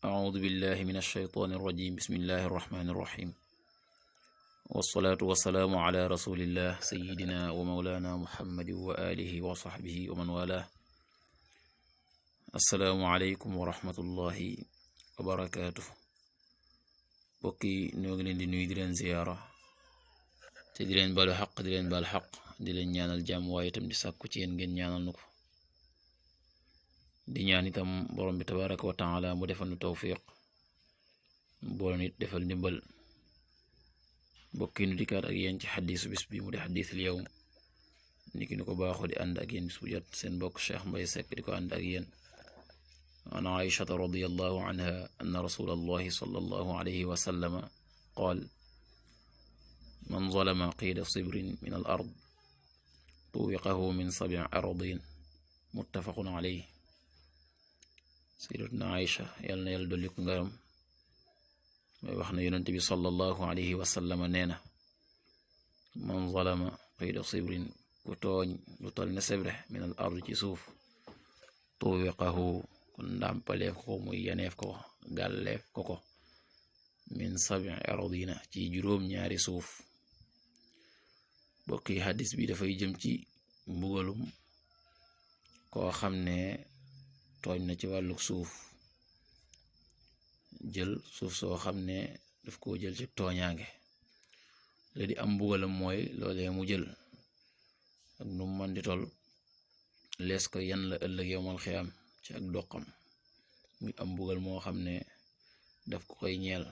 أعوذ بالله من الشيطان الرجيم بسم الله الرحمن الرحيم والصلاة والسلام على رسول الله سيدنا ومولانا محمد وآله وصحبه ومن والاه السلام عليكم ورحمة الله وبركاته bokki ñoo ngi leen di nuyu di leen ziyaara te di leen balu xaq di leen bal xaq di leen ñaanal jàmm waaye itam di sàkku ci yéen ngeen ñaanal nu ko di ñaan itam borom bi tabaraka wa taala mu defal nu tawfiq boole nit defal ndimbal bokki nu dikkaat ak yéen ci xadiisu bis bi mu di xadiisul yawm niki nu ko baaxoo di ànd ak yéen bis bu jot seen bokk Cheikh Mbay Sekk di ko ànd ak yéen عن عائشة رضي الله عنها أن رسول الله صلى الله عليه وسلم قال من ظلم قيد صبر من الأرض طوقه من 7 أراضين متفق عليه سيدتنا عائشة يالنا يال dolli ngërëm may wax na Yonent bi sallallahu alayhi wa sallam neena man zalama qida sibrin ku tooñ lu tol ne sebre min al ard ci suuf tuwiqahu kon ndàmpaleef ko muy yaneef ko gàlleef ko min 7 aradina ci juróom ñaari suuf bokki hadis bi dafay jëm ci mbugalum koo xam ne tooñ na ci wàllu suuf jël suuf soo xam ne daf koo jël ci tooñaange la di am mbugalam mooy loolee mu jël ak nu man di tol lees ko yan la ëllëg yowmal xiyaam ci ak doqam muy am mbugal moo xam ne daf ko koy ñeel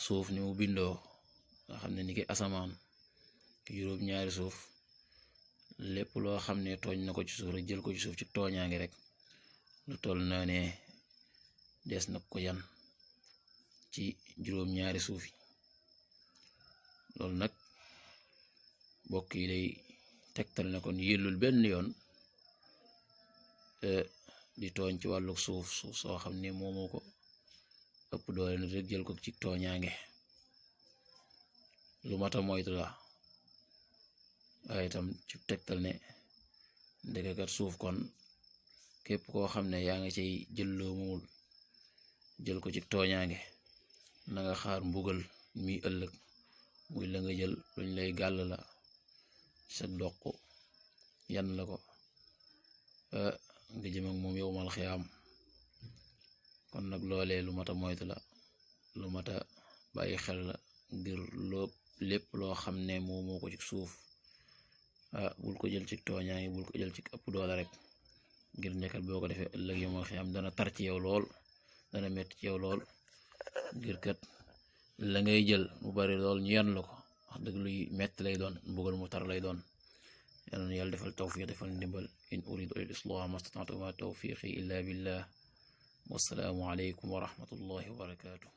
suuf ni mu bindoo nga xam ne ni ki asamaan ki juróom ñaari suuf lépp loo xam ne tooñ na ko ci suuf rek jël ko ci suuf ci tooñaange rek lu toll na ne des na ko yan ci juróom ñaari suuf yi loolu nag bokk yi day tegtal na kon yellul benn yoon di tooñ ci wàllu suuf soo xam ne moomoo ko ëpp doole na rek jël ko ci tooñaange lu mata moytu la waaye itam ci tegtal ne ndekakat suuf kon képp koo xam ne yaa nga cay jël loo moomul jël ko ci tooñaange na nga xaar mbugal mi ëllëg muy la nga jël luñ lay gàll la sa doq yan la ko nga jëm ak moom yowmal xiyaam kon nag loolee lu mata moytu la lu mata bàyyi xel la ngir lépp loo xam ne moo ko ci suuf bul ko jël ci tooñaange bul ko jël ci ëpp doole rek ngir nekkat boo ko defee ëllëg yowmal xiyaam dana tar ci yow lool dana metti ci yow lool ngir kat la ngay jël mu bari lool ñu yan la ko wax dëgg luy metti lay doon mbugal mu tar lay doon yàlla na yàlla defal tawfiq defal ndimbal in uridu al islah ma stata'tu ma tawfiqi illa billah wassalaamu alaykum wa rahmatullahi wa barakatuh